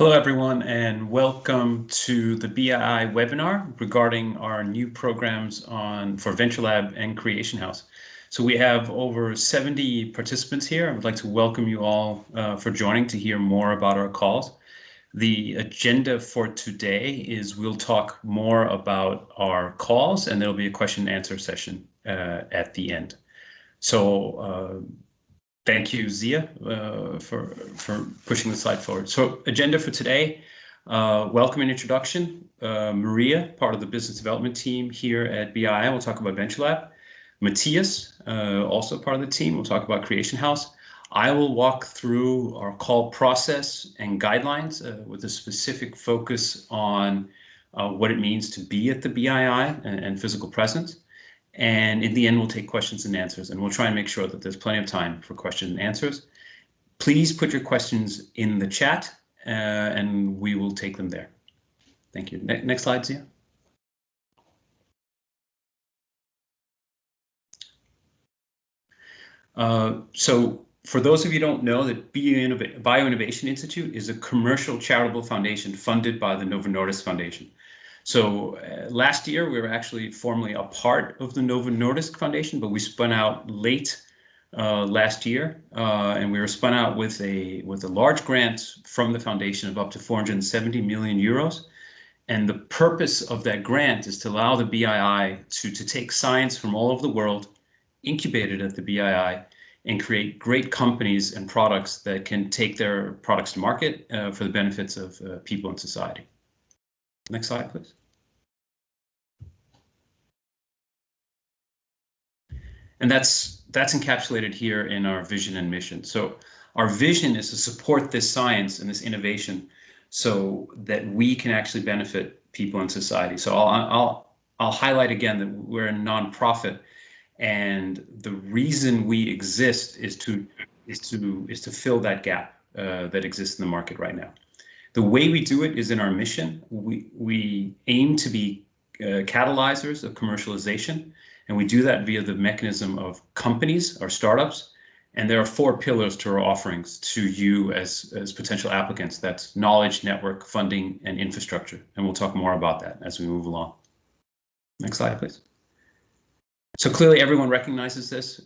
Hello, everyone, and welcome to the BII webinar regarding our new programs for Venture Lab and Creation House. So we have over 70 participants here. I would like to welcome you all for joining to hear more about our calls. The agenda for today is we'll talk more about our calls, and there'll be a question and answer session at the end. So thank you, Zia, for pushing the slide forward. So agenda for today, welcome and introduction. Maria, part of the business development team here at BII, will talk about Venture Lab. Matthias, also part of the team, will talk about Creation House. I will walk through our call process and guidelines with a specific focus on what it means to be at the BII and physical presence. And in the end, we'll take questions and answers, and we'll try and make sure that there's plenty of time for questions and answers. Please put your questions in the chat, and we will take them there. Thank you. Next slide, Zia. So for those of you who don't know, the Bioinnovation Institute is a commercial charitable foundation funded by the Novo Nordisk Foundation. So last year, we were actually formally a part of the Novo Nordisk Foundation, but we spun out late last year, and we were spun out with a large grant from the foundation of up to 470 million euros. And the purpose of that grant is to allow the BII to take science from all over the world, incubate it at the BII, and create great companies and products that can take their products to market for the benefits of people and society. Next slide, please. And that's encapsulated here in our vision and mission. So our vision is to support this science and this innovation so that we can actually benefit people in society. So I'll highlight again that we're a nonprofit, and the reason we exist is to fill that gap that exists in the market right now. The way we do it is in our mission. We aim to be catalyzers of commercialization, and we do that via the mechanism of companies or startups. And there are 4 pillars to our offerings to you as potential applicants. That's knowledge, network, funding, and infrastructure. And we'll talk more about that as we move along. Next slide, please. So clearly everyone recognizes this.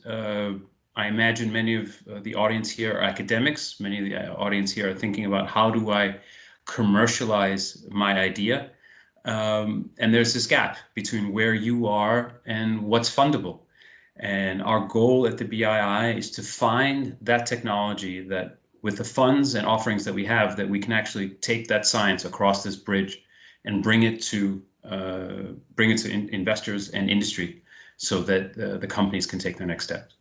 I imagine many of the audience here are academics. Many of the audience here are thinking about how do I commercialize my idea? And there's this gap between where you are and what's fundable. And our goal at the BII is to find that technology that with the funds and offerings that we have, that we can actually take that science across this bridge and bring it to investors and industry so that the companies can take their next steps.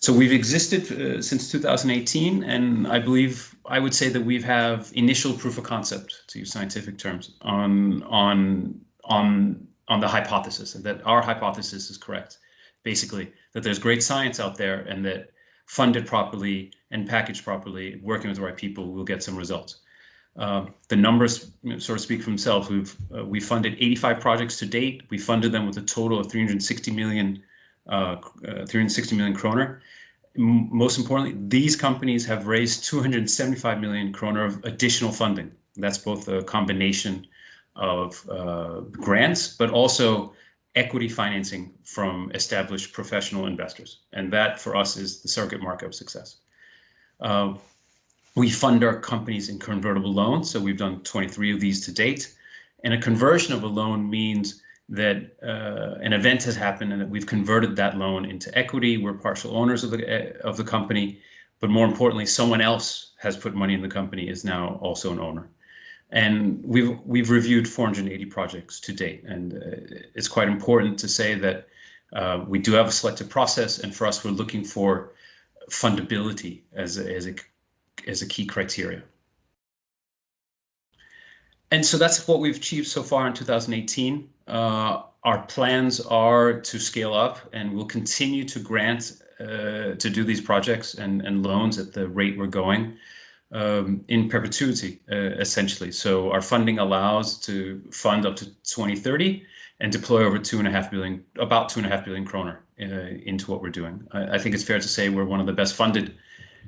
So we've existed since 2018, and I would say that we have initial proof of concept, to use scientific terms, on the hypothesis, and that our hypothesis is correct. Basically, that there's great science out there, and that funded properly and packaged properly, working with the right people, we'll get some results. The numbers sort of speak for themselves. We funded 85 projects to date. We funded them with a total of 360 million kroner. Most importantly, these companies have raised 275 million kroner of additional funding. That's both a combination of grants, but also equity financing from established professional investors. And that for us is the surrogate market of success. We fund our companies in convertible loans. So we've done 23 of these to date. And a conversion of a loan means that an event has happened and that we've converted that loan into equity. We're partial owners of the company, but more importantly, someone else has put money in the company, is now also an owner. And we've reviewed 480 projects to date, and it's quite important to say that we do have a selective process, and for us, we're looking for fundability as a key criteria. And so that's what we've achieved so far in 2018. Our plans are to scale up, and we'll continue to grant to do these projects and loans at the rate we're going in perpetuity, essentially. So our funding allows to fund up to 2030 and deploy over about 2.5 billion kroner into what we're doing. I think it's fair to say we're one of the best funded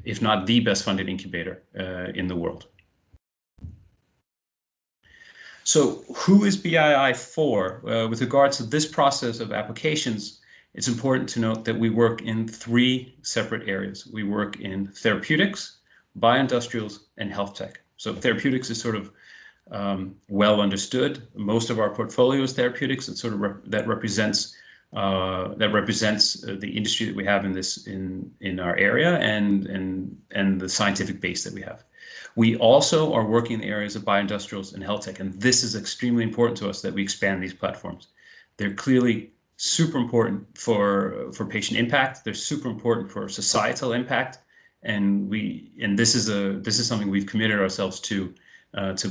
if not the best funded incubator in the world. So who is BII for? With regards to this process of applications, it's important to note that we work in 3 separate areas. We work in therapeutics, bioindustrials, and health tech. So therapeutics is sort of well understood. Most of our portfolio is therapeutics. It sort of that represents the industry that we have in our area and the scientific base that we have. We also are working in the areas of bioindustrials and health tech, and this is extremely important to us that we expand these platforms. They're clearly super important for patient impact. They're super important for societal impact, and this is something we've committed ourselves to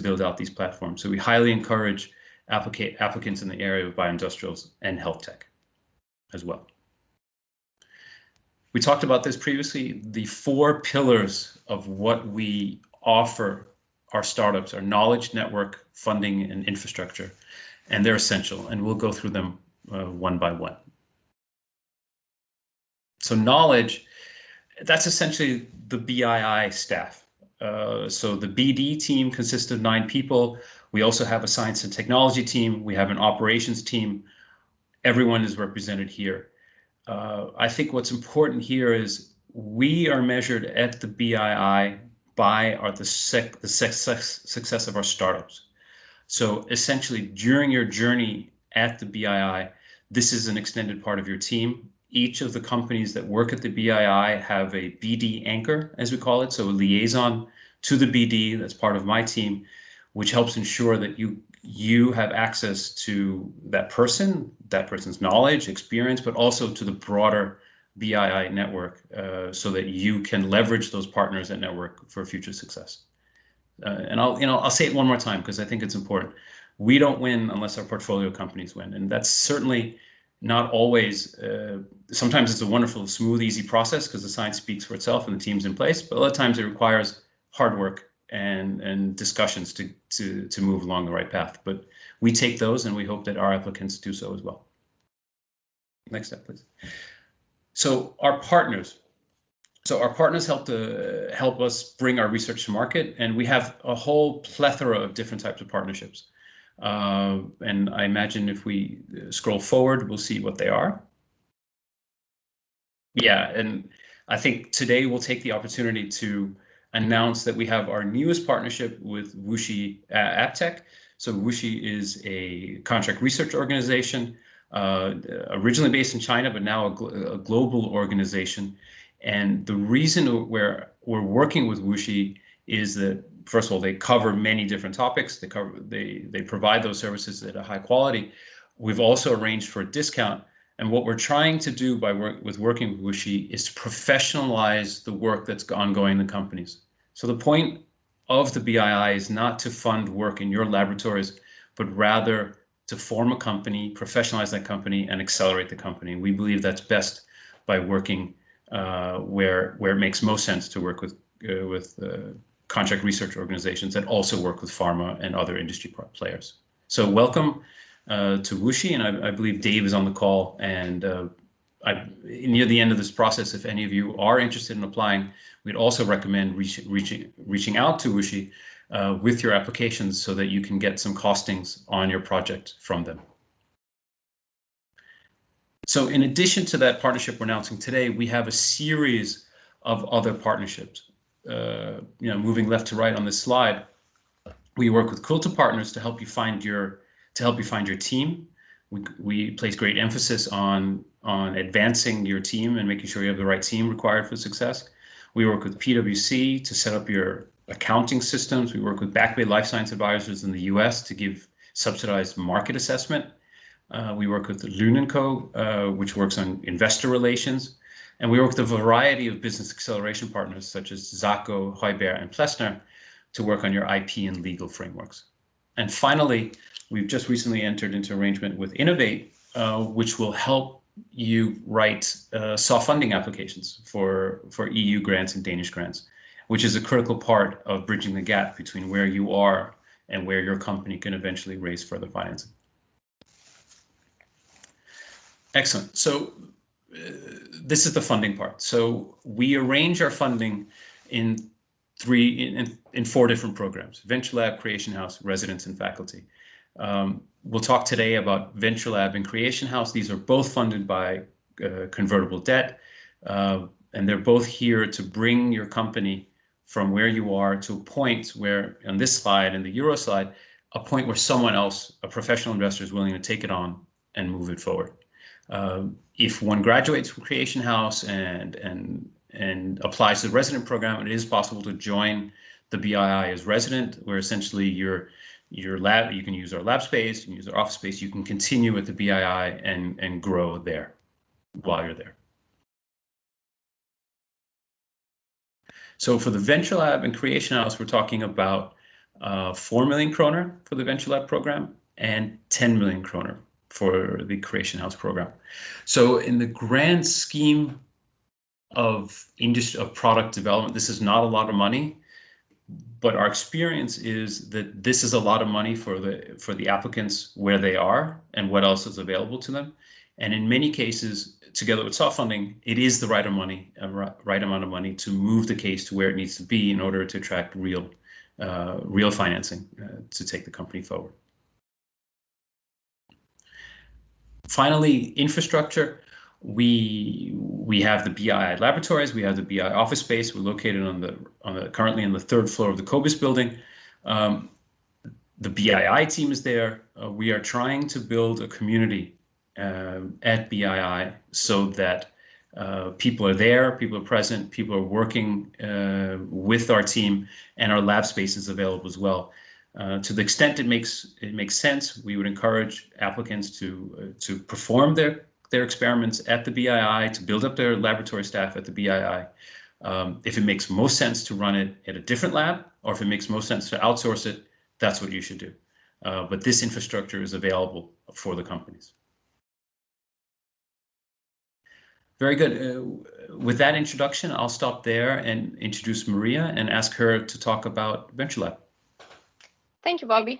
build out these platforms. So we highly encourage applicants in the area of bioindustrials and health tech as well. We talked about this previously. The 4 pillars of what we offer our startups are knowledge, network, funding, and infrastructure, and they're essential, and we'll go through them one by one. So knowledge, that's essentially the BII staff. So the BD team consists of 9 people. We also have a science and technology team. We have an operations team. Everyone is represented here. I think what's important here is we are measured at the BII by the success of our startups. So essentially, during your journey at the BII, this is an extended part of your team. Each of the companies that work at the BII have a BD anchor, as we call it, so a liaison to the BD that's part of my team, which helps ensure that you have access to that person's knowledge, experience, but also to the broader BII network, so that you can leverage those partners and network for future success. And I'll say it one more time because I think it's important. We don't win unless our portfolio companies win, and that's certainly not always. Sometimes it's a wonderful, smooth, easy process because the science speaks for itself and the team's in place. But a lot of times it requires hard work and discussions to move along the right path. But we take those, and we hope that our applicants do so as well. Next step, please. So our partners. So our partners help us bring our research to market, and we have a whole plethora of different types of partnerships. And I imagine if we scroll forward, we'll see what they are. Yeah, and I think today we'll take the opportunity to announce that we have our newest partnership with Wushi AppTech. So Wushi is a contract research organization, originally based in China, but now a global organization. And the reason we're working with Wushi is that, first of all, they cover many different topics. They provide those services at a high quality. We've also arranged for a discount. And what we're trying to do with working with Wushi is to professionalize the work that's ongoing in the companies. So the point of the BII is not to fund work in your laboratories, but rather to form a company, professionalize that company, and accelerate the company. We believe that's best by working where it makes most sense to work with contract research organizations that also work with pharma and other industry players. So welcome to Wushi, and I believe Dave is on the call. And near the end of this process, if any of you are interested in applying, we'd also recommend reaching out to Wushi with your applications so that you can get some costings on your project from them. So in addition to that partnership we're announcing today, we have a series of other partnerships. Moving left to right on this slide, we work with Quilter Partners to help you find your team. We place great emphasis on advancing your team and making sure you have the right team required for success. We work with PwC to set up your accounting systems. We work with Back Bay Life Science Advisors in the US to give subsidized market assessment. We work with Loon & Co., which works on investor relations. And we work with a variety of business acceleration partners such as Zacco, Heuber, and Plessner to work on your IP and legal frameworks. And finally, we've just recently entered into arrangement with Innovate, which will help you write soft funding applications for EU grants and Danish grants, which is a critical part of bridging the gap between where you are and where your company can eventually raise further financing. Excellent. So this is the funding part. So we arrange our funding in four different programs: Venture Lab, Creation House, Residents, and Faculty. We'll talk today about Venture Lab and Creation House. These are both funded by convertible debt, and they're both here to bring your company from where you are to a point where, on this slide, in the Euro slide, a point where someone else, a professional investor, is willing to take it on and move it forward. If one graduates from Creation House and applies to the resident program, it is possible to join the BII as resident, where essentially your lab, you can use our lab space, you can use our office space, you can continue at the BII and grow there while you're there. So for the Venture Lab and Creation House, we're talking about 4 million kroner for the Venture Lab program and 10 million kroner for the Creation House program. So in the grand scheme of product development, this is not a lot of money, but our experience is that this is a lot of money for the applicants where they are and what else is available to them. And in many cases, together with soft funding, it is the right amount of money to move the case to where it needs to be in order to attract real financing to take the company forward. Finally, infrastructure. We have the BII laboratories, we have the BII office space. We're located currently on the 3rd floor of the Cobus building. The BII team is there. We are trying to build a community at BII so that people are there, people are present, people are working with our team, and our lab space is available as well. To the extent it makes sense, we would encourage applicants to perform their experiments at the BII, to build up their laboratory staff at the BII. If it makes most sense to run it at a different lab, or if it makes most sense to outsource it, that's what you should do. But this infrastructure is available for the companies. Very good. With that introduction, I'll stop there and introduce Maria and ask her to talk about Venture Lab. Thank you, Bobby.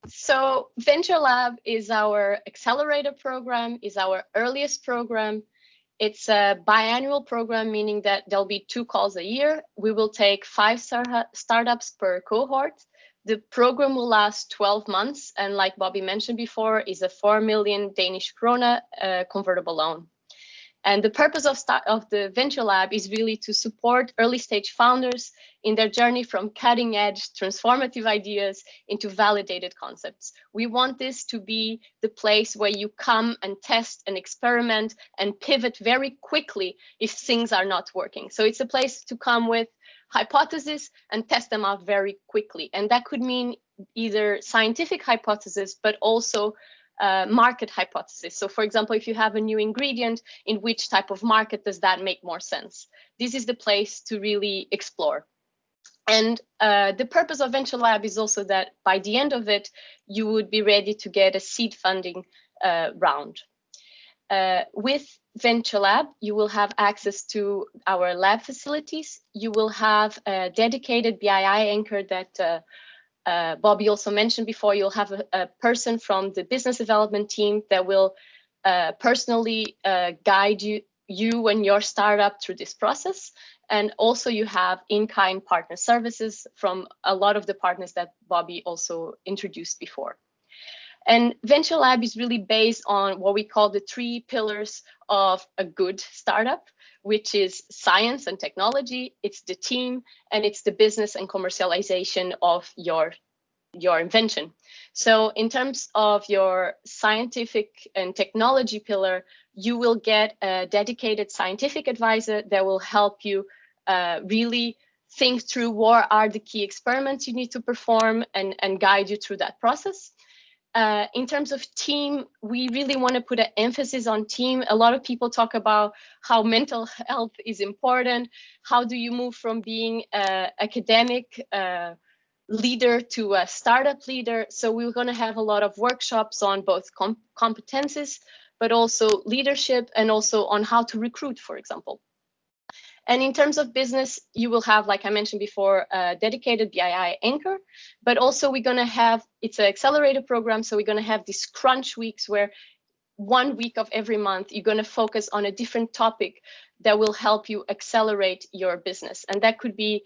So Venture Lab is our accelerator program, is our earliest program. It's a biannual program, meaning that there'll be 2 calls a year. We will take 5 startups per cohort. The program will last 12 months, and like Bobby mentioned before, is a 4 million Danish krone convertible loan. And the purpose of the Venture Lab is really to support early stage founders in their journey from cutting edge transformative ideas into validated concepts. We want this to be the place where you come and test and experiment and pivot very quickly if things are not working. So it's a place to come with hypotheses and test them out very quickly. And that could mean either scientific hypothesis, but also market hypothesis. So for example, if you have a new ingredient, in which type of market does that make more sense? This is the place to really explore. And the purpose of Venture Lab is also that by the end of it, you would be ready to get a seed funding round. With Venture Lab, you will have access to our lab facilities. You will have a dedicated BII anchor that Bobby also mentioned before. You'll have a person from the business development team that will personally guide you and your startup through this process. And also you have in-kind partner services from a lot of the partners that Bobby also introduced before. And Venture Lab is really based on what we call the 3 pillars of a good startup, which is science and technology, it's the team, and it's the business and commercialization of your invention. So in terms of your scientific and technology pillar, you will get a dedicated scientific advisor that will help you really think through what are the key experiments you need to perform and guide you through that process. In terms of team, we really want to put an emphasis on team. A lot of people talk about how mental health is important. How do you move from being an academic leader to a startup leader? So we're going to have a lot of workshops on both competences, but also leadership, and also on how to recruit, for example. And in terms of business, you will have, like I mentioned before, a dedicated BII anchor, but also we're going to have, it's an accelerator program, so we're going to have these crunch weeks where 1 week of every month, you're going to focus on a different topic that will help you accelerate your business. And that could be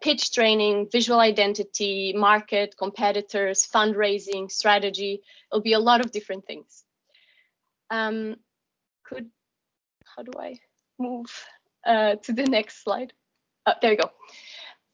pitch training, visual identity, market, competitors, fundraising, strategy. It'll be a lot of different things. How do I move to the next slide? Oh, there you go.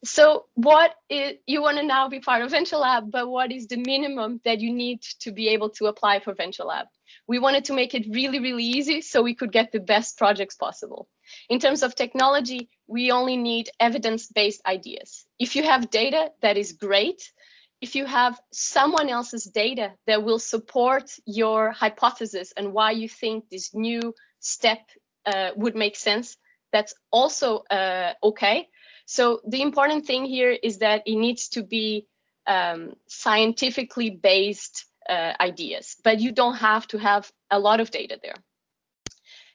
So you want to now be part of Venture Lab, but what is the minimum that you need to be able to apply for Venture Lab? We wanted to make it really, really easy so we could get the best projects possible. In terms of technology, we only need evidence-based ideas. If you have data, that is great. If you have someone else's data that will support your hypothesis and why you think this new step would make sense, that's also okay. So the important thing here is that it needs to be scientifically based ideas, but you don't have to have a lot of data there.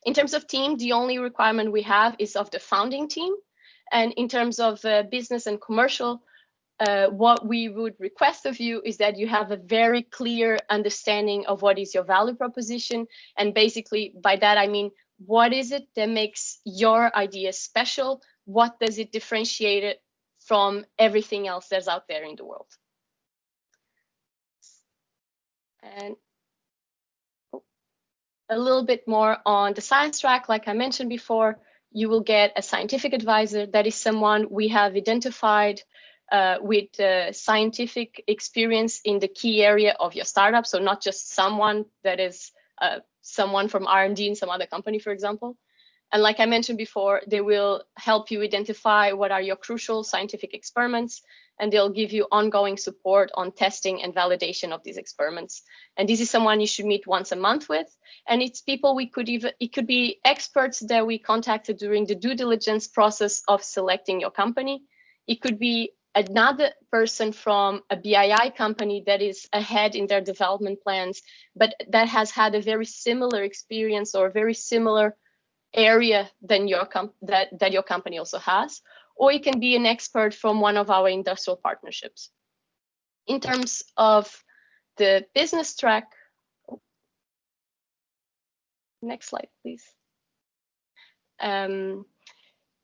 In terms of team, the only requirement we have is of the founding team. And in terms of business and commercial, what we would request of you is that you have a very clear understanding of what is your value proposition. And basically by that, I mean, what is it that makes your idea special? What does it differentiate it from everything else that's out there in the world? And a little bit more on the science track, like I mentioned before, you will get a scientific advisor. That is someone we have identified with scientific experience in the key area of your startup. So not just someone that is someone from R&D in some other company, for example. And like I mentioned before, they will help you identify what are your crucial scientific experiments, and they'll give you ongoing support on testing and validation of these experiments. And this is someone you should meet once a month with. And it's people it could be experts that we contacted during the due diligence process of selecting your company. It could be another person from a BII company that is ahead in their development plans, but that has had a very similar experience or very similar area than that your company also has, or it can be an expert from one of our industrial partnerships. In terms of the business track, next slide, please.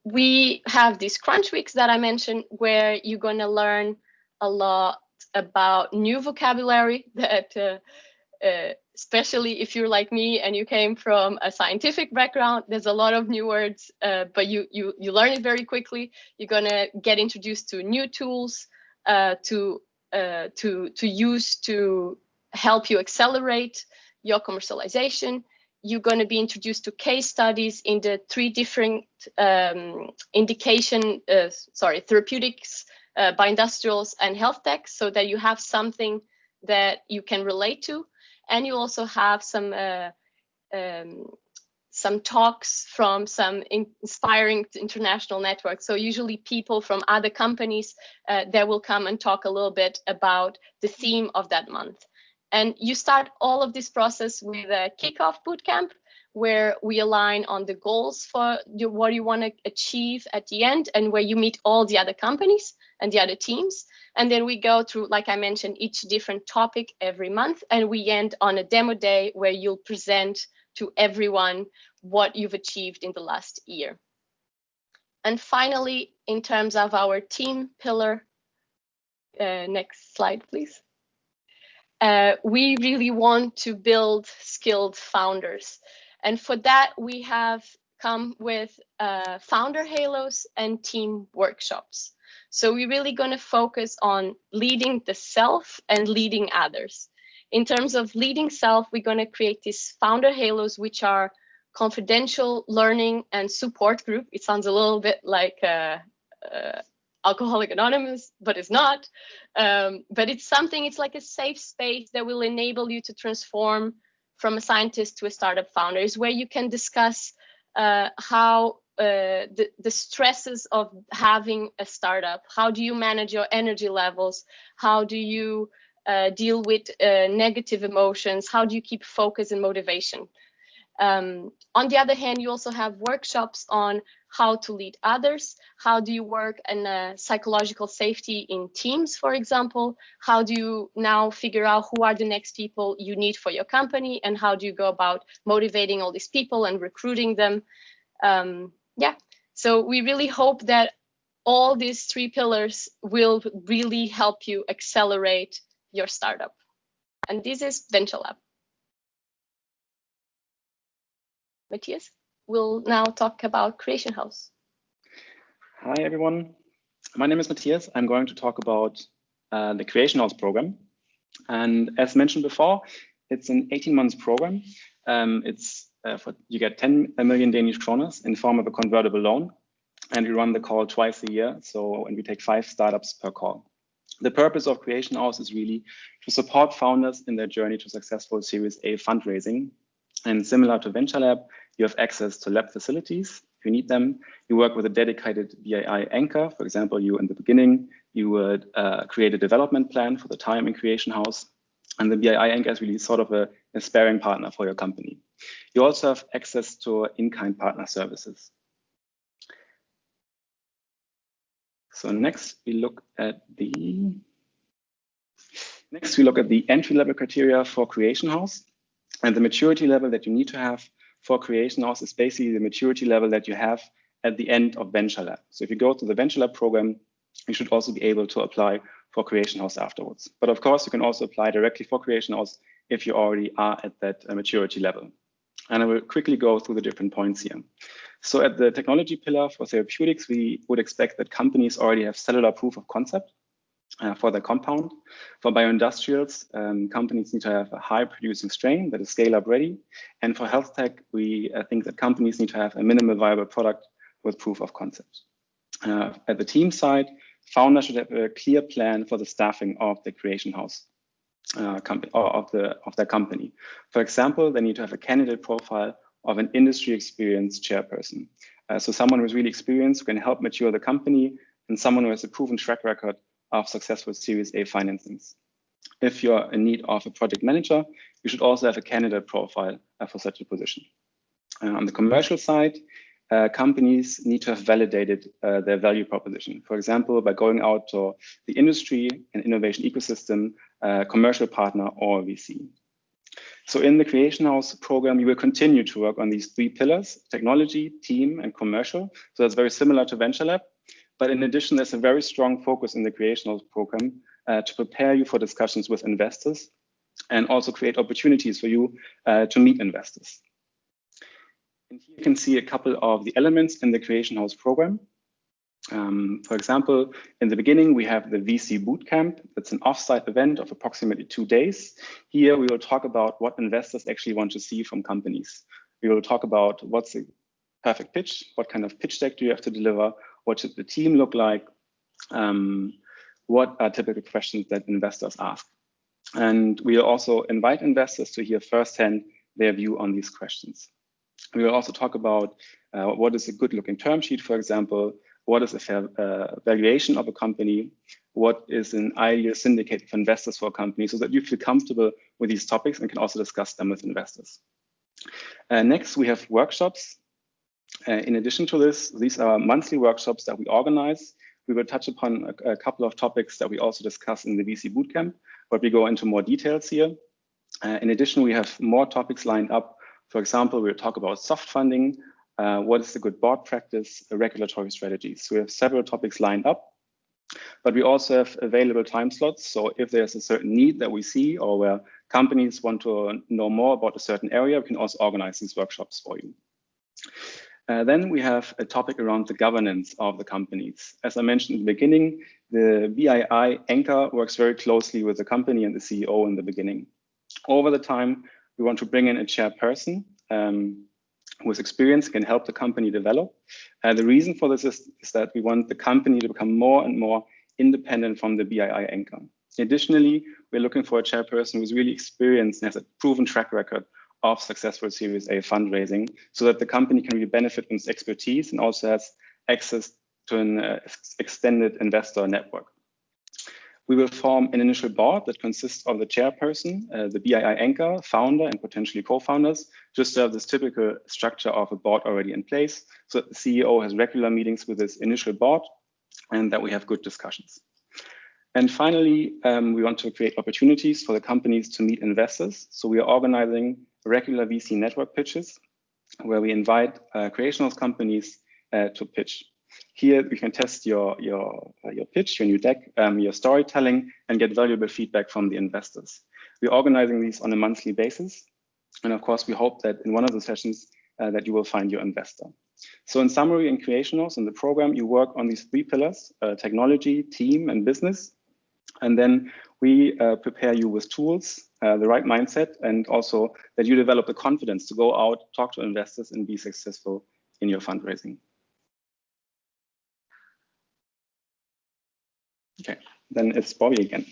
We have these crunch weeks that I mentioned where you're going to learn a lot about new vocabulary that especially if you're like me and you came from a scientific background, there's a lot of new words, but you learn it very quickly. You're gonna get introduced to new tools to use to help you accelerate your commercialization. You're going to be introduced to case studies in the 3 different therapeutics, bioindustrials, and health tech, so that you have something that you can relate to. And you also have some talks from some inspiring international networks. So usually people from other companies that will come and talk a little bit about the theme of that month. And you start all of this process with a kickoff bootcamp, where we align on the goals for what you want to achieve at the end, and where you meet all the other companies and the other teams. And then we go through, like I mentioned, each different topic every month, and we end on a demo day where you'll present to everyone what you've achieved in the last year. And finally, in terms of our team pillar, next slide, please. We really want to build skilled founders. And for that, we have come with founder halos and team workshops. So we're really going to focus on leading the self and leading others. In terms of leading self, we're going to create these founder halos, which are confidential learning and support group. It sounds a little bit like Alcoholics Anonymous, but it's not. But it's something, it's like a safe space that will enable you to transform from a scientist to a startup founder, is where you can discuss how the stresses of having a startup, how do you manage your energy levels, how do you deal with negative emotions, how do you keep focus and motivation. On the other hand, you also have workshops on how to lead others. How do you work in psychological safety in teams, for example? How do you now figure out who are the next people you need for your company? And how do you go about motivating all these people and recruiting them? Yeah, so we really hope that all these 3 pillars will really help you accelerate your startup. And this is Venture Lab. Matthias will now talk about Creation House. Hi, everyone. My name is Matthias. I'm going to talk about the Creation House program. And as mentioned before, it's an 18-month program. You get 10 million Danish kroner in form of a convertible loan. And we run the call twice a year. And we take 5 startups per call. The purpose of Creation House is really to support founders in their journey to successful Series A fundraising. And similar to Venture Lab, you have access to lab facilities if you need them. You work with a dedicated BII anchor. For example, in the beginning, you would create a development plan for the time in Creation House. And the BII anchor is really sort of a sparring partner for your company. You also have access to in-kind partner services. So next we look at the entry-level criteria for Creation House. And the maturity level that you need to have for Creation House is basically the maturity level that you have at the end of Venture Lab. So if you go to the Venture Lab program, you should also be able to apply for Creation House afterwards. But of course, you can also apply directly for Creation House if you already are at that maturity level. And I will quickly go through the different points here. So at the technology pillar for therapeutics, we would expect that companies already have cellular proof of concept for their compound. For bioindustrials, companies need to have a high producing strain that is scale up ready. And for health tech, we think that companies need to have a minimal viable product with proof of concept. At the team side, founders should have a clear plan for the staffing of the Creation House of their company. For example, they need to have a candidate profile of an industry experienced chairperson. So someone who's really experienced, who can help mature the company, and someone who has a proven track record of successful Series A financings. If you're in need of a project manager, you should also have a candidate profile for such a position. On the commercial side, companies need to have validated their value proposition. For example, by going out to the industry and innovation ecosystem, commercial partner, or VC. So in the Creation House program, you will continue to work on these 3 pillars: technology, team, and commercial. So that's very similar to Venture Lab. But in addition, there's a very strong focus in the Creation House program to prepare you for discussions with investors and also create opportunities for you to meet investors. And here you can see a couple of the elements in the Creation House program. For example, in the beginning, we have the VC Bootcamp. That's an offsite event of approximately 2 days. Here, we will talk about what investors actually want to see from companies. We will talk about what's the perfect pitch, what kind of pitch deck do you have to deliver, what should the team look like, what are typical questions that investors ask. And we will also invite investors to hear firsthand their view on these questions. We will also talk about what is a good looking term sheet, for example, what is a fair valuation of a company, what is an ideal syndicate of investors for a company, so that you feel comfortable with these topics and can also discuss them with investors. Next, we have workshops. In addition to this, these are monthly workshops that we organize. We will touch upon a couple of topics that we also discuss in the VC Bootcamp, but we go into more details here. In addition, we have more topics lined up. For example, we'll talk about soft funding, what is the good board practice, regulatory strategies. So we have several topics lined up, but we also have available time slots. So if there's a certain need that we see or where companies want to know more about a certain area, we can also organize these workshops for you. Then we have a topic around the governance of the companies. As I mentioned in the beginning, the BII anchor works very closely with the company and the CEO in the beginning. Over the time, we want to bring in a chairperson who is experienced, can help the company develop. The reason for this is that we want the company to become more and more independent from the BII anchor. Additionally, we're looking for a chairperson who's really experienced and has a proven track record of successful Series A fundraising, so that the company can really benefit from its expertise and also has access to an extended investor network. We will form an initial board that consists of the chairperson, the BII anchor, founder, and potentially co-founders, just to have this typical structure of a board already in place. So the CEO has regular meetings with this initial board and that we have good discussions. And finally, we want to create opportunities for the companies to meet investors. So we are organizing regular VC network pitches where we invite creation house companies to pitch. Here we can test your pitch, your new deck, your storytelling, and get valuable feedback from the investors. We're organizing these on a monthly basis. And of course, we hope that in one of the sessions that you will find your investor. So in summary, in Creation House, in the program, you work on these 3 pillars, technology, team, and business. And then we prepare you with tools, the right mindset, and also that you develop the confidence to go out, talk to investors, and be successful in your fundraising. Okay, then it's Bobby again.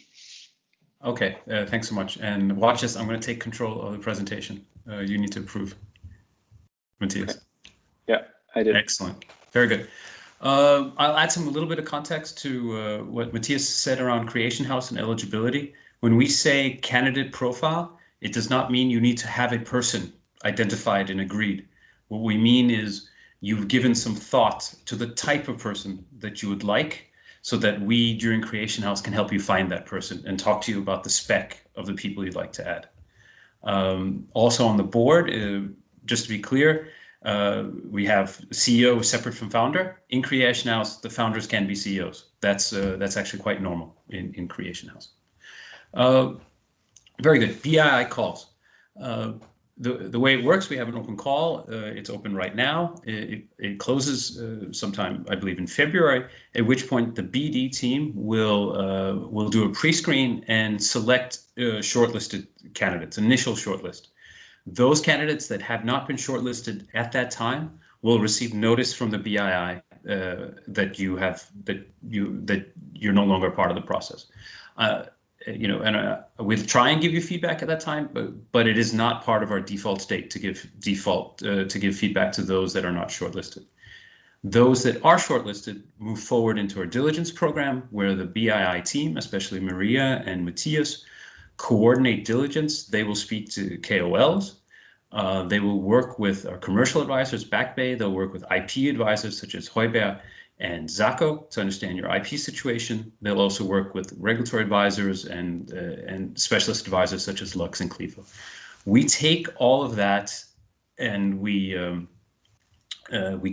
Okay, thanks so much. And watch this, I'm going to take control of the presentation. You need to approve, Matthias. Okay. Yeah, I did. Excellent, very good. I'll add a little bit of context to what Matthias said around Creation House and eligibility. When we say candidate profile, it does not mean you need to have a person identified and agreed. What we mean is you've given some thought to the type of person that you would like, so that we, during Creation House, can help you find that person and talk to you about the spec of the people you'd like to add. Also on the board, just to be clear, we have CEO separate from founder. In Creation House, the founders can be CEOs. That's actually quite normal in Creation House. Very good. BII calls. The way it works, we have an open call. It's open right now. It closes sometime, I believe, in February, at which point the BD team will do a pre-screen and select shortlisted candidates, initial shortlist. Those candidates that have not been shortlisted at that time will receive notice from the BII that you're no longer part of the process. We'll try and give you feedback at that time, but it is not part of our default state to give feedback to those that are not shortlisted. Those that are shortlisted move forward into our diligence program, where the BII team, especially Maria and Matthias, coordinate diligence. They will speak to KOLs. They will work with our commercial advisors, Back Bay. They'll work with IP advisors such as Heuber and Zacco to understand your IP situation. They'll also work with regulatory advisors and specialist advisors such as Lux and Clevo. We take all of that and we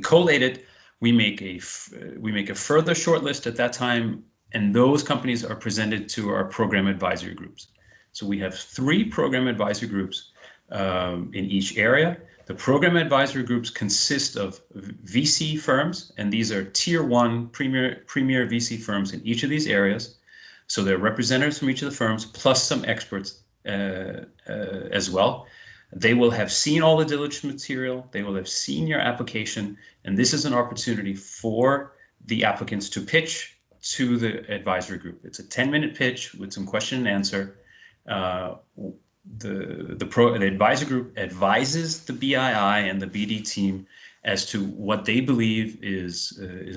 collate it. We make a further shortlist at that time, and those companies are presented to our program advisory groups. So we have 3 program advisory groups in each area. The program advisory groups consist of VC firms, and these are tier 1 premier VC firms in each of these areas. So they're representatives from each of the firms, plus some experts as well. They will have seen all the diligence material. They will have seen your application, and this is an opportunity for the applicants to pitch to the advisory group. It's a 10-minute pitch with some question and answer. The advisory group advises the BII and the BD team as to what they believe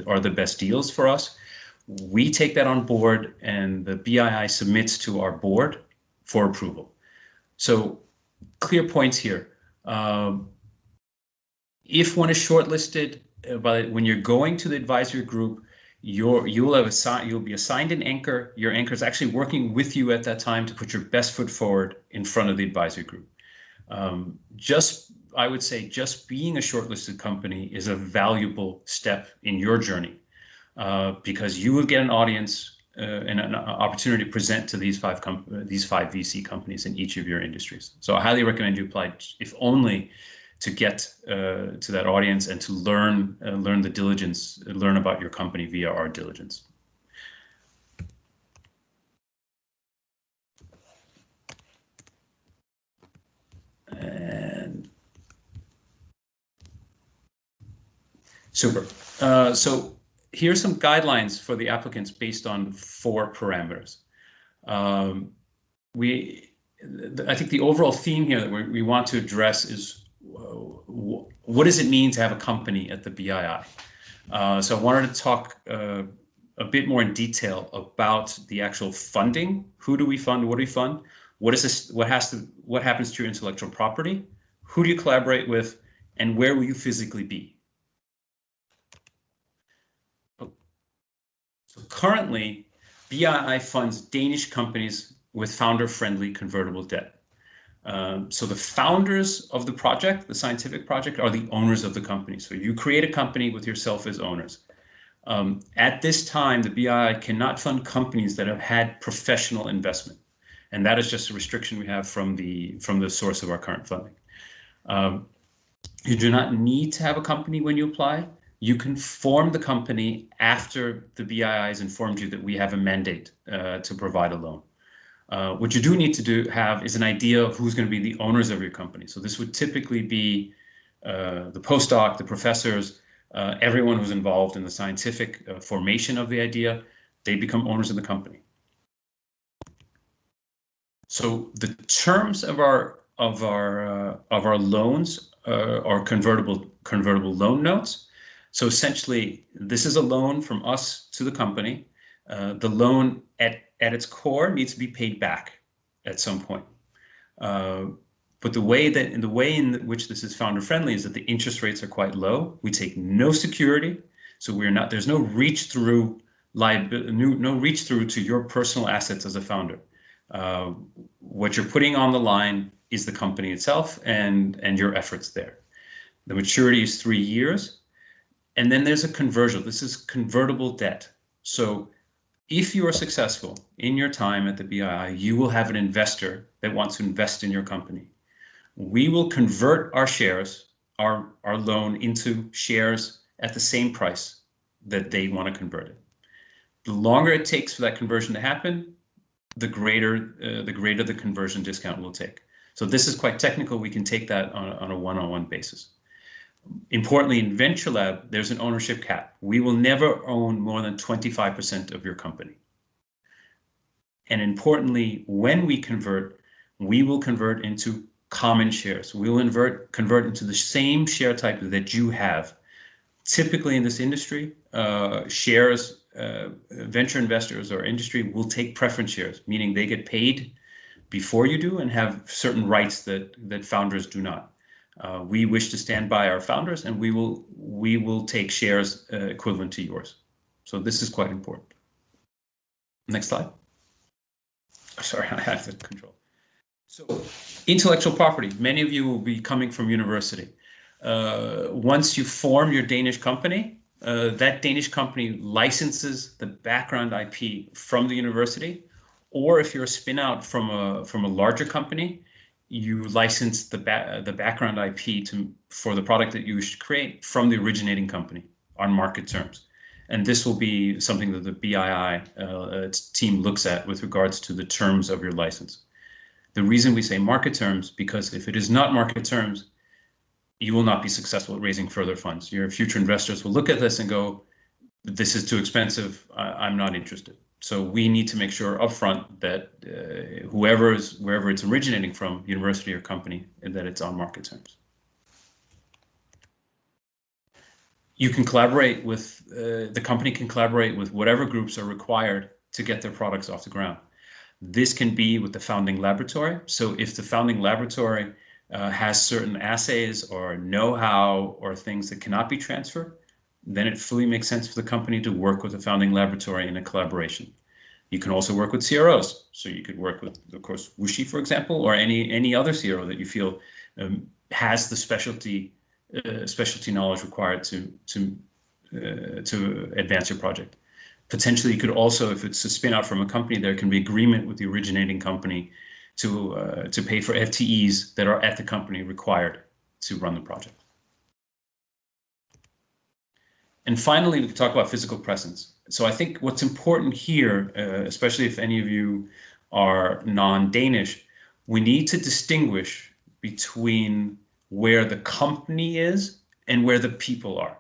are the best deals for us. We take that on board, and the BII submits to our board for approval. So clear points here. If one is shortlisted, when you're going to the advisory group, you'll be assigned an anchor. Your anchor is actually working with you at that time to put your best foot forward in front of the advisory group. I would say just being a shortlisted company is a valuable step in your journey, because you will get an audience and an opportunity to present to these 5 VC companies in each of your industries. So I highly recommend you apply, if only to get to that audience and to learn the diligence, learn about your company via our diligence. And super. So here's some guidelines for the applicants based on 4 parameters. I think the overall theme here that we want to address is what does it mean to have a company at the BII? So I wanted to talk a bit more in detail about the actual funding. Who do we fund? What do we fund? What is this? What happens to your intellectual property? Who do you collaborate with? And where will you physically be? So currently, BII funds Danish companies with founder-friendly convertible debt. So the founders of the project, the scientific project, are the owners of the company. So you create a company with yourself as owners. At this time, the BII cannot fund companies that have had professional investment. And that is just a restriction we have from the source of our current funding. You do not need to have a company when you apply. You can form the company after the BII has informed you that we have a mandate to provide a loan. What you do need to have is an idea of who's going to be the owners of your company. So this would typically be the postdoc, the professors, everyone who's involved in the scientific formation of the idea. They become owners of the company. So the terms of our loans are convertible loan notes. So essentially, this is a loan from us to the company. The loan at its core needs to be paid back at some point. But the way in which this is founder friendly is that the interest rates are quite low. We take no security, so there's no reach through to your personal assets as a founder. What you're putting on the line is the company itself and your efforts there. The maturity is 3 years, and then there's a conversion. This is convertible debt. So if you are successful in your time at the BII, you will have an investor that wants to invest in your company. We will convert our shares, our loan, into shares at the same price that they want to convert it. The longer it takes for that conversion to happen, the greater the conversion discount will take. So this is quite technical. We can take that on a one-on-one basis. Importantly, in Venture Lab, there's an ownership cap. We will never own more than 25% of your company. And importantly, when we convert, we will convert into common shares. We will convert into the same share type that you have. Typically in this industry, venture investors or industry will take preference shares, meaning they get paid before you do and have certain rights that founders do not. We wish to stand by our founders, and we will take shares equivalent to yours. So this is quite important. Next slide. Sorry, I have the control. So intellectual property. Many of you will be coming from university. Once you form your Danish company, that Danish company licenses the background IP from the university, or if you're a spin out from a larger company, you license the background IP for the product that you wish to create from the originating company on market terms. And this will be something that the BII team looks at with regards to the terms of your license. The reason we say market terms, because if it is not market terms, you will not be successful at raising further funds. Your future investors will look at this and go, this is too expensive, I'm not interested. So we need to make sure upfront that wherever it's originating from, university or company, and that it's on market terms. You can collaborate with, the company can collaborate with whatever groups are required to get their products off the ground. This can be with the founding laboratory. So if the founding laboratory has certain assays or know-how or things that cannot be transferred, then it fully makes sense for the company to work with the founding laboratory in a collaboration. You can also work with CROs. So you could work with, of course, Wushi, for example, or any other CRO that you feel has the specialty knowledge required to advance your project. Potentially, you could also, if it's a spin out from a company, there can be agreement with the originating company to pay for FTEs that are at the company required to run the project. And finally, we can talk about physical presence. So I think what's important here, especially if any of you are non-Danish, we need to distinguish between where the company is and where the people are.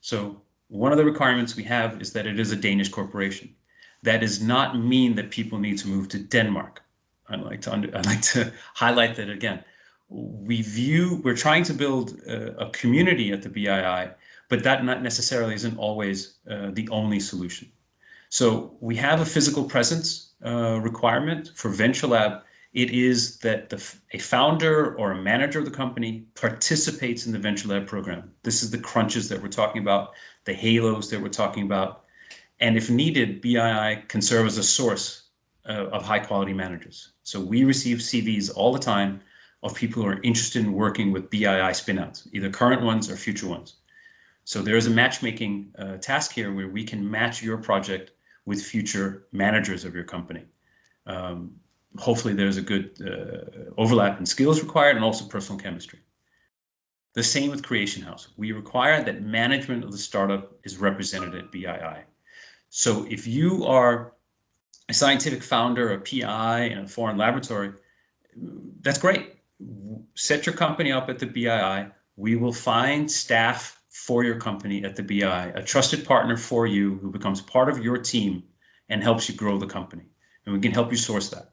So one of the requirements we have is that it is a Danish corporation. That does not mean that people need to move to Denmark. I'd like to highlight that again. We're trying to build a community at the BII, but that not necessarily isn't always the only solution. So we have a physical presence requirement for Venture Lab. It is that a founder or a manager of the company participates in the Venture Lab program. This is the crunches that we're talking about, the halos that we're talking about. And if needed, BII can serve as a source of high quality managers. So we receive CVs all the time of people who are interested in working with BII spinouts, either current ones or future ones. So there is a matchmaking task here where we can match your project with future managers of your company. Hopefully there's a good overlap in skills required and also personal chemistry. The same with Creation House. We require that management of the startup is represented at BII. So if you are a scientific founder, a PI in a foreign laboratory, that's great. Set your company up at the BII. We will find staff for your company at the BII, a trusted partner for you who becomes part of your team and helps you grow the company. And we can help you source that.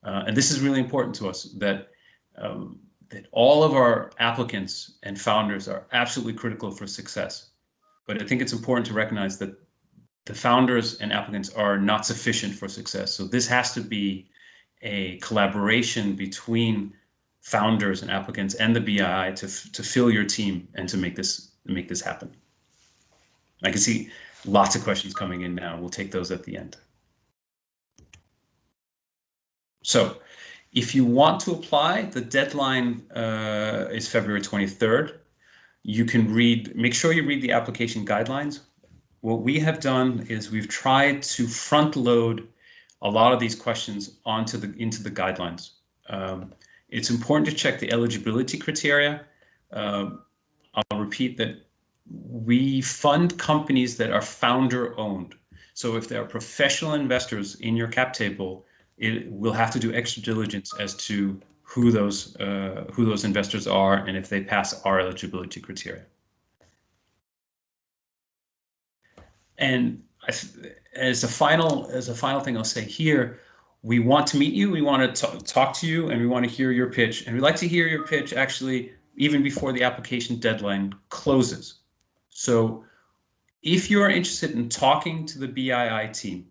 And this is really important to us, that all of our applicants and founders are absolutely critical for success. But I think it's important to recognize that the founders and applicants are not sufficient for success. So this has to be a collaboration between founders and applicants and the BII to fill your team and to make this happen. I can see lots of questions coming in now. We'll take those at the end. So if you want to apply, the deadline is February 23rd. You can make sure you read the application guidelines. What we have done is we've tried to front load a lot of these questions into the guidelines. It's important to check the eligibility criteria. I'll repeat that we fund companies that are founder owned. So if there are professional investors in your cap table, we'll have to do extra diligence as to who those investors are and if they pass our eligibility criteria. And as a final thing I'll say here, we want to meet you, we want to talk to you, and we want to hear your pitch. And we'd like to hear your pitch actually even before the application deadline closes. So if you are interested in talking to the BII team,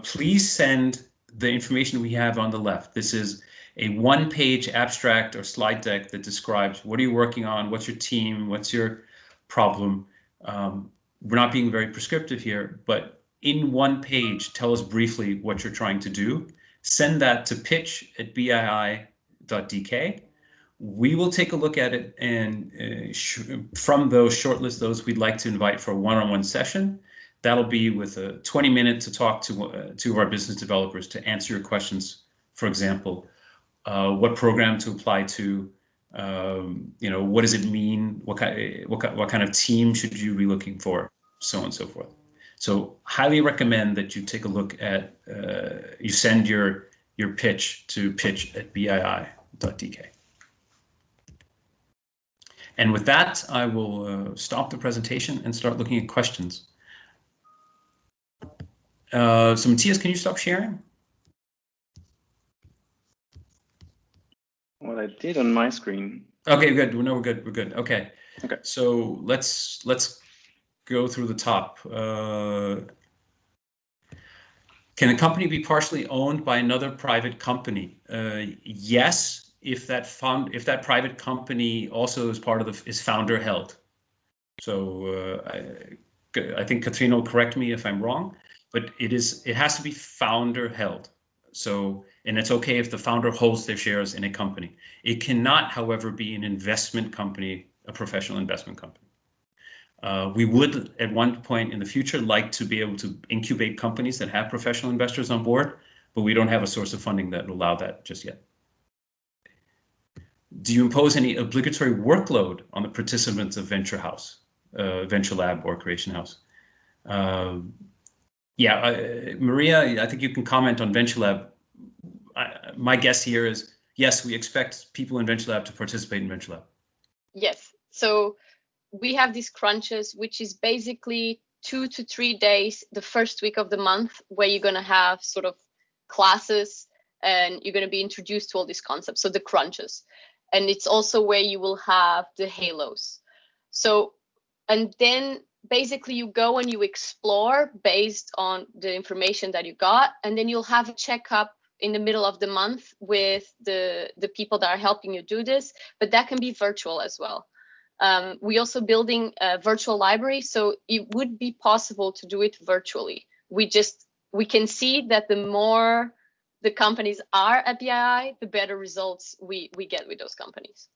please send the information we have on the left. This is a one-page abstract or slide deck that describes what are you working on, what's your team, what's your problem. We're not being very prescriptive here, but in one page, tell us briefly what you're trying to do. Send that to pitch@bii.dk. We will take a look at it, and from those, shortlist those we'd like to invite for a one-on-one session. That'll be with a 20-minute to talk to two of our business developers to answer your questions. For example, what program to apply to, what does it mean? What kind of team should you be looking for? So on and so forth. So highly recommend that you take a look at, you send your pitch to pitch@bii.dk. And with that, I will stop the presentation and start looking at questions. So Matthias, can you stop sharing? Well, I did on my screen. Okay, good. No, we're good. We're good. Okay. Okay. So let's go through the top. Can a company be partially owned by another private company? Yes, if that private company also is part of is founder held. So I think Katrina will correct me if I'm wrong, but it has to be founder held. So, and it's okay if the founder holds their shares in a company. It cannot, however, be an investment company, a professional investment company. We would, at one point in the future, like to be able to incubate companies that have professional investors on board, but we don't have a source of funding that will allow that just yet. Do you impose any obligatory workload on the participants of Venture Lab or Creation House? Maria, I think you can comment on Venture Lab. My guess here is, yes, we expect people in Venture Lab to participate in Venture Lab. Yes, so we have these crunches, which is basically 2 to 3 days, the first week of the month, where you're going to have sort of classes and you're going to be introduced to all these concepts. So the crunches. And it's also where you will have the halos. So, and then basically you go and you explore based on the information that you got, and then you'll have a checkup in the middle of the month with the people that are helping you do this, but that can be virtual as well. We also building a virtual library, so it would be possible to do it virtually. We can see that the more the companies are at BII, the better results we get with those companies.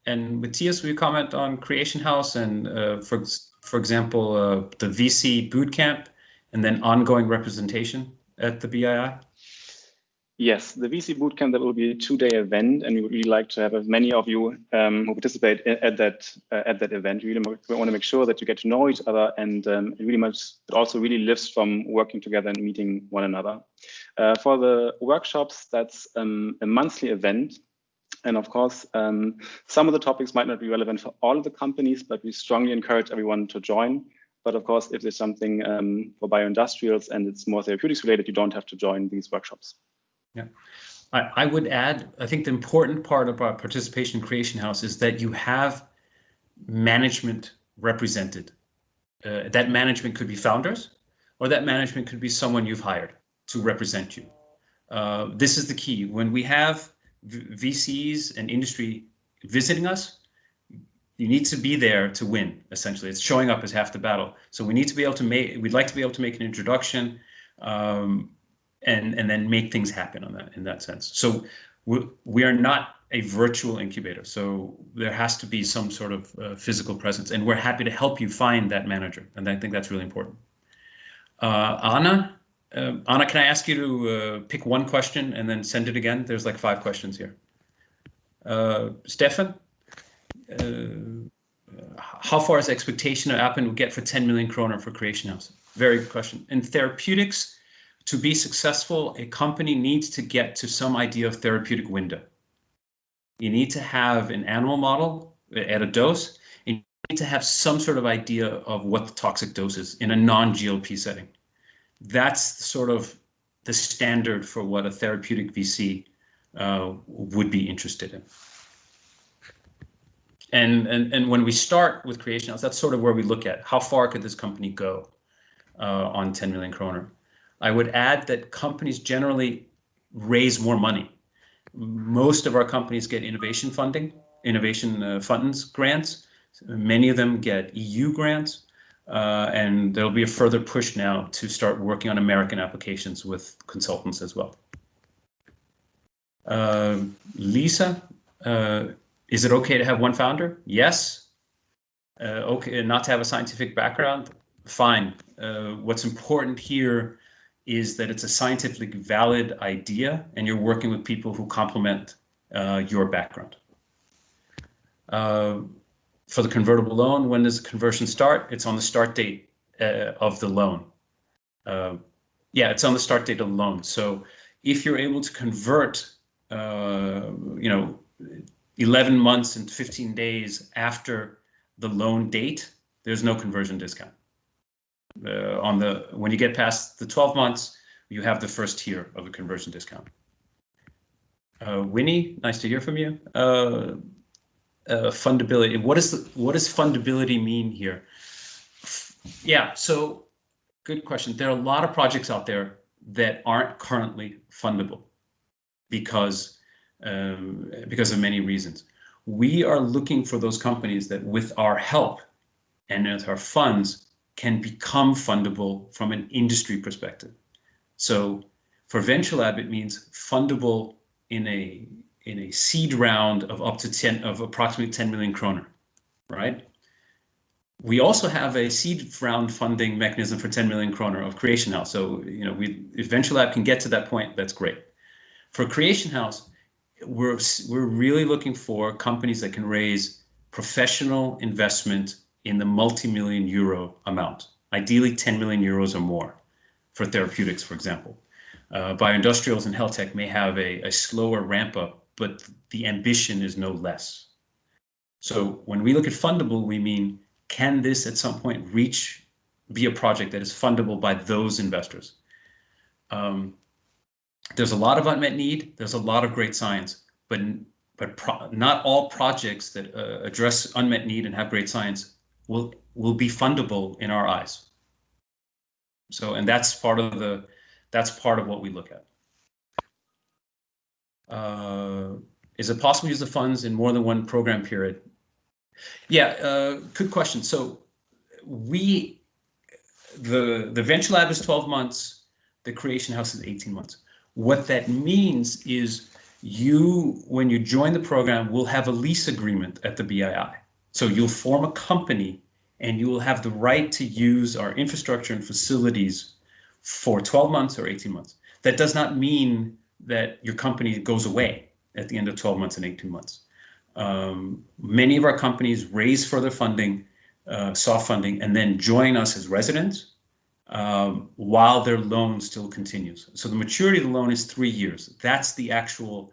And Matthias, will you comment on Creation House and, for example, the VC bootcamp and then ongoing representation at the BII? Yes, the VC bootcamp, that will be a 2-day event, and we would really like to have as many of you who participate at that event. We want to make sure that you get to know each other, and it also really lives from working together and meeting one another. For the workshops, that's a monthly event. And of course, some of the topics might not be relevant for all of the companies, but we strongly encourage everyone to join. But of course, if there's something for bioindustrials and it's more therapeutics related, you don't have to join these workshops. Yeah, I would add, I think the important part about participation in Creation House is that you have management represented. That management could be founders, or that management could be someone you've hired to represent you. This is the key. When we have VCs and industry visiting us, you need to be there to win. Essentially, it's showing up as half the battle. So we need to be able to we'd like to be able to make an introduction, and then make things happen in that sense. So we are not a virtual incubator. So there has to be some sort of physical presence, and we're happy to help you find that manager. And I think that's really important. Anna, can I ask you to pick one question and then send it again? There's like 5 questions here. Stefan, how far is expectation of Appen will get for 10 million kroner for Creation House? Very good question. In therapeutics, to be successful, a company needs to get to some idea of therapeutic window. You need to have an animal model at a dose, and you need to have some sort of idea of what the toxic dose is in a non-GLP setting. That's sort of the standard for what a therapeutic VC would be interested in. And when we start with Creation House, that's sort of where we look at how far could this company go on 10 million kroner. I would add that companies generally raise more money. Most of our companies get innovation funding, innovation funds grants. Many of them get EU grants, and there'll be a further push now to start working on American applications with consultants as well. Lisa, is it okay to have one founder? Yes. Okay, not to have a scientific background? Fine. What's important here is that it's a scientifically valid idea and you're working with people who complement your background. For the convertible loan, when does the conversion start? It's on the start date of the loan. Yeah, it's on the start date of the loan. So if you're able to convert, 11 months and 15 days after the loan date, there's no conversion discount. When you get past the 12 months, you have the first tier of a conversion discount. Winnie, nice to hear from you. Fundability. What does fundability mean here? Yeah, so good question. There are a lot of projects out there that aren't currently fundable because of many reasons. We are looking for those companies that with our help and with our funds can become fundable from an industry perspective. So for Venture Lab, it means fundable in a seed round of approximately 10 million kroner, right? We also have a seed round funding mechanism for 10 million kroner of Creation House. So, if Venture Lab can get to that point, that's great. For Creation House, we're really looking for companies that can raise professional investment in the multi-million euro amount, ideally 10 million euros or more for therapeutics, for example. Bioindustrials and health tech may have a slower ramp up, but the ambition is no less. So when we look at fundable, we mean, can this at some point be a project that is fundable by those investors? There's a lot of unmet need. There's a lot of great science, but not all projects that address unmet need and have great science will be fundable in our eyes. So, and that's part of what we look at. Is it possible to use the funds in more than one program period? Yeah, good question. So the Venture Lab is 12 months, the Creation House is 18 months. What that means is when you join the program, will have a lease agreement at the BII. So you'll form a company and you will have the right to use our infrastructure and facilities for 12 months or 18 months. That does not mean that your company goes away at the end of 12 months and 18 months. Many of our companies raise further funding, soft funding, and then join us as residents while their loan still continues. So the maturity of the loan is 3 years. That's the actual,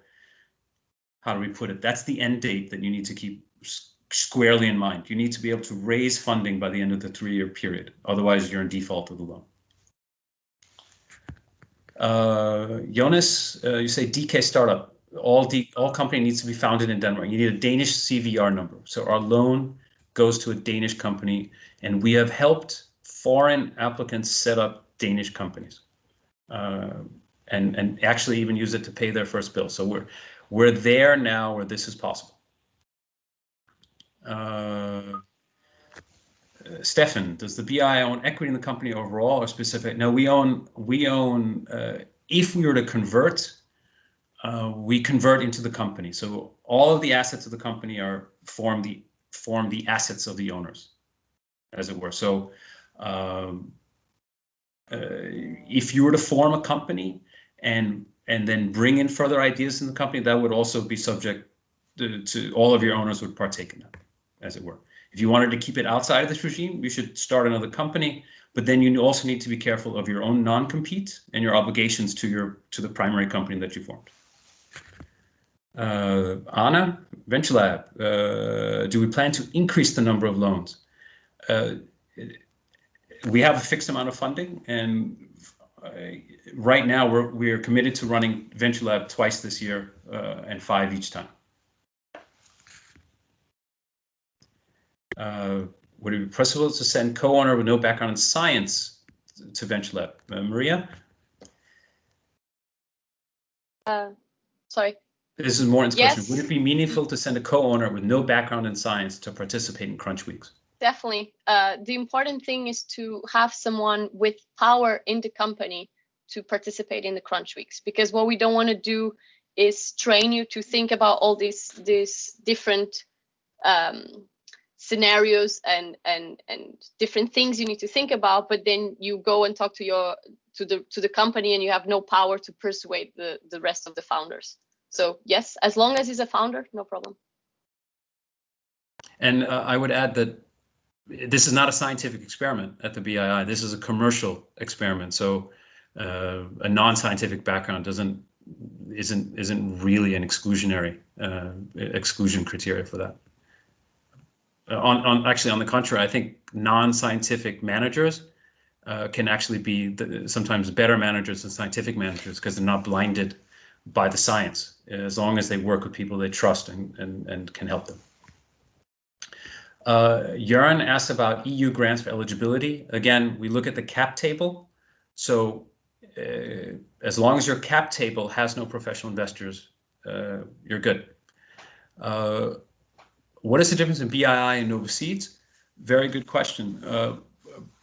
how do we put it? That's the end date that you need to keep squarely in mind. You need to be able to raise funding by the end of the 3-year period. Otherwise, you're in default of the loan. Jonas, you say DK startup. All company needs to be founded in Denmark. You need a Danish CVR number. So our loan goes to a Danish company, and we have helped foreign applicants set up Danish companies, and actually even use it to pay their first bill. So we're there now where this is possible. Stefan, does the BI own equity in the company overall or specific? No, we own. If we were to convert, we convert into the company. So all of the assets of the company form the assets of the owners, as it were. So if you were to form a company and then bring in further ideas in the company, that would also be subject to all of your owners would partake in that, as it were. If you wanted to keep it outside of this regime, you should start another company, but then you also need to be careful of your own non-compete and your obligations to the primary company that you formed. Anna, Venture Lab, do we plan to increase the number of loans? We have a fixed amount of funding, and right now we're committed to running Venture Lab twice this year and 5 each time. Would it be possible to send co-owner with no background in science to Venture Lab? Maria? Sorry. This is Morten's question. Yes. Would it be meaningful to send a co-owner with no background in science to participate in Crunch Weeks? Definitely. The important thing is to have someone with power in the company to participate in the Crunch Weeks, because what we don't want to do is train you to think about all these different scenarios and different things you need to think about, but then you go and talk to the company and you have no power to persuade the rest of the founders. So yes, as long as he's a founder, no problem. And I would add that this is not a scientific experiment at the BII. This is a commercial experiment. So a non-scientific background isn't really an exclusionary exclusion criteria for that. Actually, on the contrary, I think non-scientific managers can actually be sometimes better managers than scientific managers because they're not blinded by the science, as long as they work with people they trust and can help them. Jörn asked about EU grants for eligibility. Again, we look at the cap table. So as long as your cap table has no professional investors, you're good. What is the difference in BII and Nova Seeds? Very good question.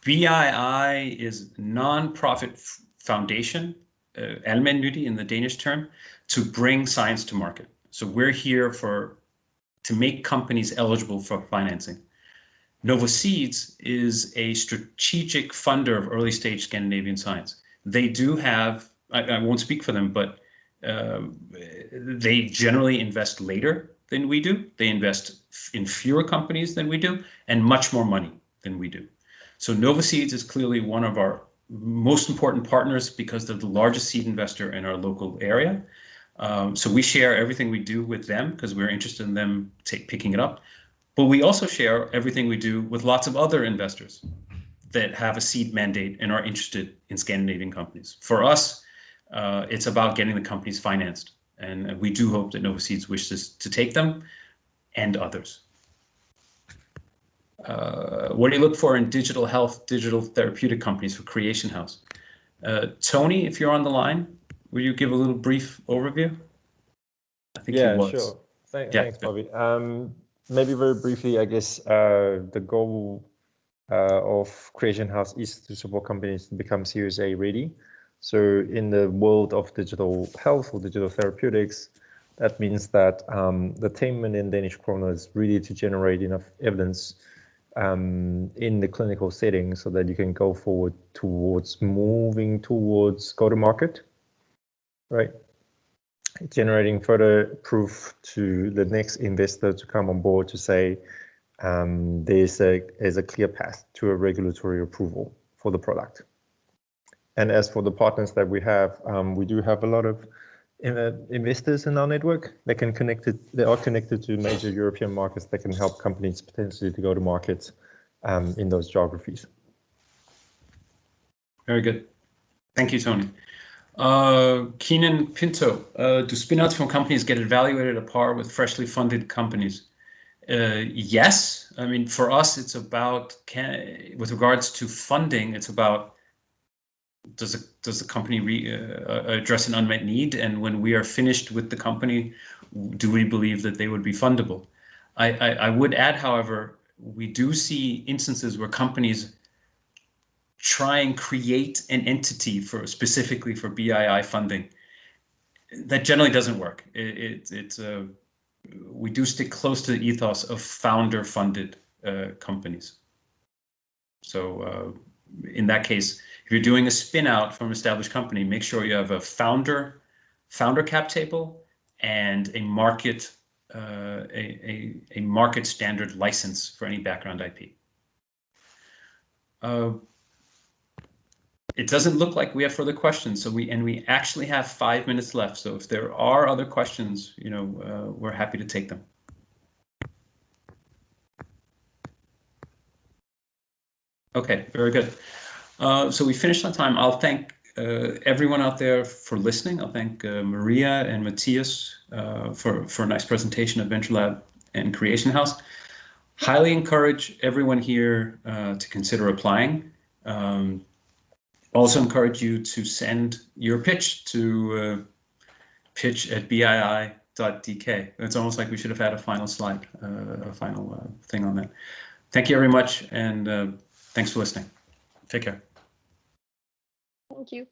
BII is non-profit foundation, almennyttig in the Danish term, to bring science to market. So we're here to make companies eligible for financing. Nova Seeds is a strategic funder of early stage Scandinavian science. They do have, I won't speak for them, but they generally invest later than we do. They invest in fewer companies than we do and much more money than we do. So Nova Seeds is clearly one of our most important partners because they're the largest seed investor in our local area. So we share everything we do with them because we're interested in them picking it up. But we also share everything we do with lots of other investors that have a seed mandate and are interested in Scandinavian companies. For us, it's about getting the companies financed. And we do hope that Nova Seeds wishes to take them and others. What do you look for in digital health, digital therapeutic companies for Creation House? Tony, if you're on the line, will you give a little brief overview? I think he was. Sure. Thanks, Bobby. Maybe very briefly, I guess the goal of Creation House is to support companies to become Series A ready. So in the world of digital health or digital therapeutics, that means that the 10 million Danish kroner is really to generate enough evidence in the clinical setting so that you can go forward towards moving towards go-to-market, right? Generating further proof to the next investor to come on board to say there's a clear path to a regulatory approval for the product. And as for the partners that we have, we do have a lot of investors in our network that they are connected to major European markets that can help companies potentially to go to market in those geographies. Very good. Thank you, Tony. Keenan Pinto, do spinouts from companies get evaluated at par with freshly funded companies? Yes. I mean, for us, it's about, with regards to funding, it's about, does the company address an unmet need? And when we are finished with the company, do we believe that they would be fundable? I would add, however, we do see instances where companies try and create an entity specifically for BII funding. That generally doesn't work. We do stick close to the ethos of founder-funded companies. So in that case, if you're doing a spin out from an established company, make sure you have a founder cap table and a market standard license for any background IP. It doesn't look like we have further questions, so we actually have 5 minutes left. So if there are other questions, we're happy to take them. Okay, very good. So we finished on time. I'll thank everyone out there for listening. I'll thank Maria and Matthias for a nice presentation of Venture Lab and Creation House. Highly encourage everyone here to consider applying. Also encourage you to send your pitch to pitch@bii.dk. It's almost like we should have had a final slide, a final thing on that. Thank you very much, and thanks for listening. Take care. Thank you.